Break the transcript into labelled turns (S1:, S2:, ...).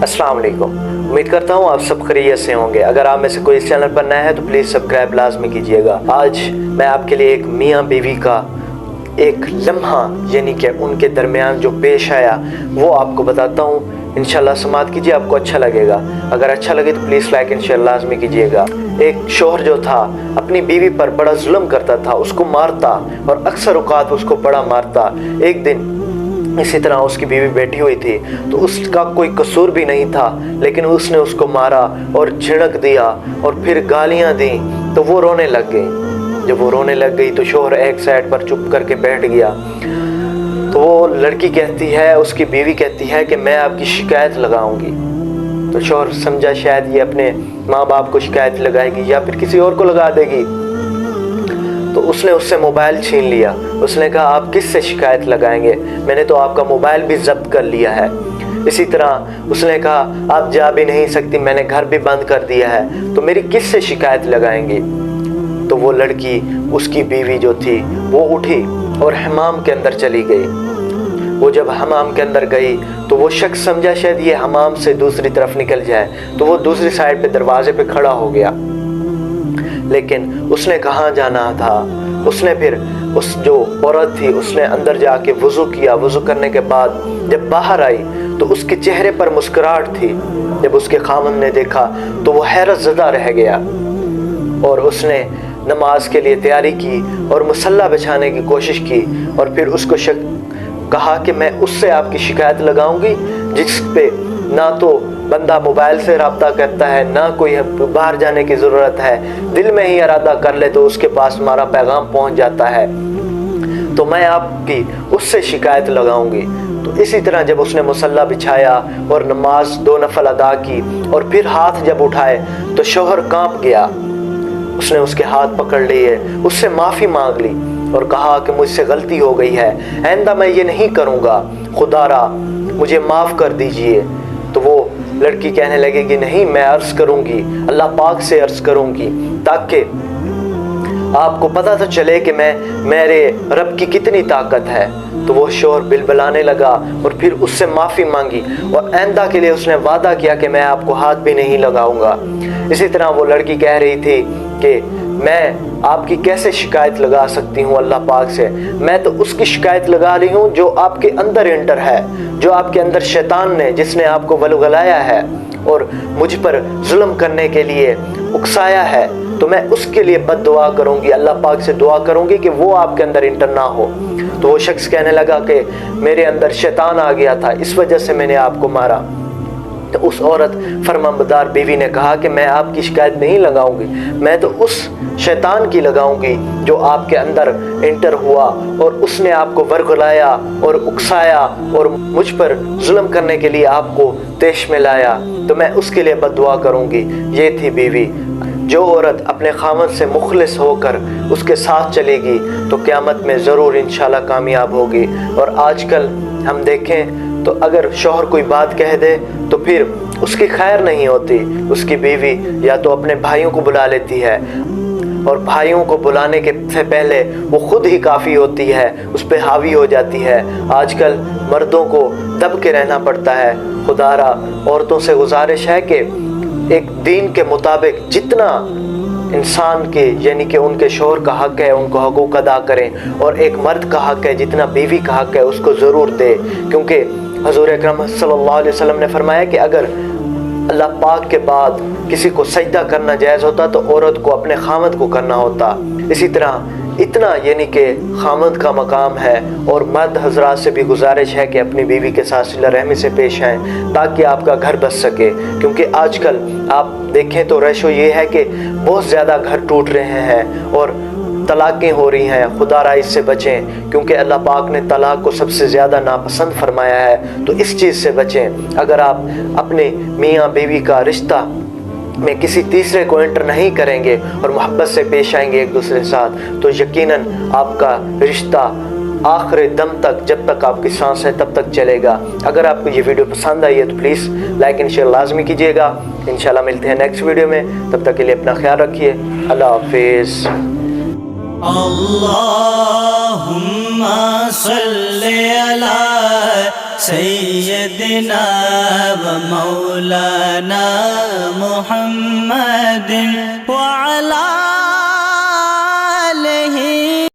S1: अस्सलाम वालेकुम। उम्मीद करता हूँ आप सब खैरियत से होंगे। अगर आप में से कोई इस चैनल पर नया है तो प्लीज़ सब्सक्राइब लाजमी कीजिएगा। आज मैं आपके लिए एक मियाँ बीवी का एक लम्हा यानी कि उनके दरमियान जो पेश आया वो आपको बताता हूँ। इंशाल्लाह समाअत कीजिए, आपको अच्छा लगेगा। अगर अच्छा लगे तो प्लीज़ लाइक एंड शेयर लाजमी कीजिएगा। एक शौहर जो था अपनी बीवी पर बड़ा जुल्म करता था, उसको मारता और अक्सर औक़ात उसको बड़ा मारता। एक दिन इसी तरह उसकी बीवी बैठी हुई थी तो उसका कोई कसूर भी नहीं था, लेकिन उसने उसको मारा और झिड़क दिया और फिर गालियां दी तो वो रोने लग गई। जब वो रोने लग गई तो शौहर एक साइड पर चुप करके बैठ गया। तो वो लड़की कहती है, उसकी बीवी कहती है कि मैं आपकी शिकायत लगाऊंगी। तो शौहर समझा शायद ये अपने माँ बाप को शिकायत लगाएगी या फिर किसी और को लगा देगी। तो उसने उससे मोबाइल छीन लिया। उसने कहा आप किस से शिकायत लगाएंगे, मैंने तो आपका मोबाइल भी जब्त कर लिया है। इसी तरह उसने कहा आप जा भी नहीं सकती, मैंने घर भी बंद कर दिया है, तो मेरी किस से शिकायत लगाएंगे। तो वो लड़की, उसकी बीवी जो थी वो उठी और हमाम के अंदर चली गई। वो जब हमाम के अंदर गई तो वो शख्स समझा शायद ये हमाम से दूसरी तरफ निकल जाए, तो वो दूसरी साइड पे दरवाजे पे खड़ा हो गया। लेकिन उसने कहाँ जाना था। उसने फिर उस जो औरत थी उसने अंदर जाके वज़ू किया। वज़ू करने के बाद जब बाहर आई तो उसके चेहरे पर मुस्कुराहट थी। जब उसके खामन ने देखा तो वो हैरत ज़दा रह गया और उसने नमाज के लिए तैयारी की और मुसल्ला बिछाने की कोशिश की। और फिर उसको कहा कि मैं उससे आपकी शिकायत लगाऊंगी जिस पे ना तो बंदा मोबाइल से रब्ता करता है, ना कोई बाहर जाने की ज़रूरत है, दिल में ही इरादा कर ले तो उसके पास हमारा पैगाम पहुंच जाता है, तो मैं आपकी उससे शिकायत लगाऊंगी। तो इसी तरह जब उसने मुसल्ला बिछाया और नमाज 2 नफल अदा की और फिर हाथ जब उठाए तो शौहर कांप गया। उसने उसके हाथ पकड़ लिए, उससे माफ़ी मांग ली और कहा कि मुझसे गलती हो गई है, आइंदा मैं ये नहीं करूँगा, खुदारा मुझे माफ़ कर दीजिए। तो वो लड़की कहने लगी कि नहीं, मैं अर्ज़ करूँगी, अल्लाह पाक से अर्ज़ करूँगी ताकि आपको पता तो चले कि मेरे रब की कितनी ताकत है। तो वो शौहर बिलबिलाने लगा और फिर उससे माफ़ी मांगी और आइंदा के लिए उसने वादा किया कि मैं आपको हाथ भी नहीं लगाऊंगा। इसी तरह वो लड़की कह रही थी कि मैं आपकी कैसे शिकायत लगा सकती हूँ अल्लाह पाक से, मैं तो उसकी शिकायत लगा रही हूँ जो आपके अंदर एंटर है, जो आपके अंदर शैतान ने, जिसने आपको वलगलाया है और मुझ पर जुल्म करने के लिए उकसाया है। तो मैं उसके लिए बद दुआ करूँगी, अल्लाह पाक से दुआ करूँगी कि वो आपके अंदर इंटर ना हो। तो वो शख्स कहने लगा कि मेरे अंदर शैतान आ गया था, इस वजह से मैंने आपको मारा। तो उस औरत फरमाबरदार बीवी ने कहा कि मैं आपकी शिकायत नहीं लगाऊंगी, मैं तो उस शैतान की लगाऊंगी जो आपके अंदर इंटर हुआ और उसने आपको वरगलाया और उकसाया और मुझ पर जुल्म करने के लिए आपको देश में लाया, तो मैं उसके लिए बद्दुआ करूंगी। ये थी बीवी। जो औरत अपने खामद से मुखलिस होकर उसके साथ चलेगी तो क़यामत में ज़रूर इंशाल्लाह कामयाब होगी। और आजकल हम देखें तो अगर शौहर कोई बात कह दे तो फिर उसकी खैर नहीं होती। उसकी बीवी या तो अपने भाइयों को बुला लेती है और भाइयों को बुलाने के से पहले वो खुद ही काफ़ी होती है, उस पर हावी हो जाती है। आजकल मर्दों को दब के रहना पड़ता है। खुदारा औरतों से गुजारिश है कि एक दीन के मुताबिक जितना इंसान के यानी कि उनके शौहर का हक़ है उनको हकूक़ अदा करें, और एक मर्द का हक़ है जितना बीवी का हक़ है उसको ज़रूर दे। क्योंकि हज़ूर अकरम सल्लल्लाहु अलैहि वसल्लम ने फरमाया कि अगर अल्लाह पाक के बाद किसी को सजदा करना जायज़ होता तो औरत को अपने खामद को करना होता। इसी तरह इतना यानी कि खामद का मकाम है। और मर्द हजरात से भी गुजारिश है कि अपनी बीवी के साथ सिला रहमी से पेश आएँ ताकि आपका घर बच सके। क्योंकि आजकल आप देखें तो रेशो ये है कि बहुत ज़्यादा घर टूट रहे हैं और तलाक़ें हो रही हैं। खुदारा इससे बचें, क्योंकि अल्लाह पाक ने तलाक़ को सबसे ज़्यादा नापसंद फरमाया है, तो इस चीज़ से बचें। अगर आप अपने मियाँ बीवी का रिश्ता में किसी तीसरे को एंटर नहीं करेंगे और मोहब्बत से पेश आएंगे एक दूसरे के साथ, तो यकीनन आपका रिश्ता आखिरी दम तक, जब तक आपकी सांस है तब तक चलेगा। अगर आपको ये वीडियो पसंद आई है तो प्लीज़ लाइक एंड शेयर लाजमी कीजिएगा। इंशाल्लाह मिलते हैं नेक्स्ट वीडियो में, तब तक के लिए अपना ख्याल रखिए। अल्लाह हाफिज़।
S2: अल्लाहुम्मा सल्ली अला سیدنا و مولانا محمد وعلی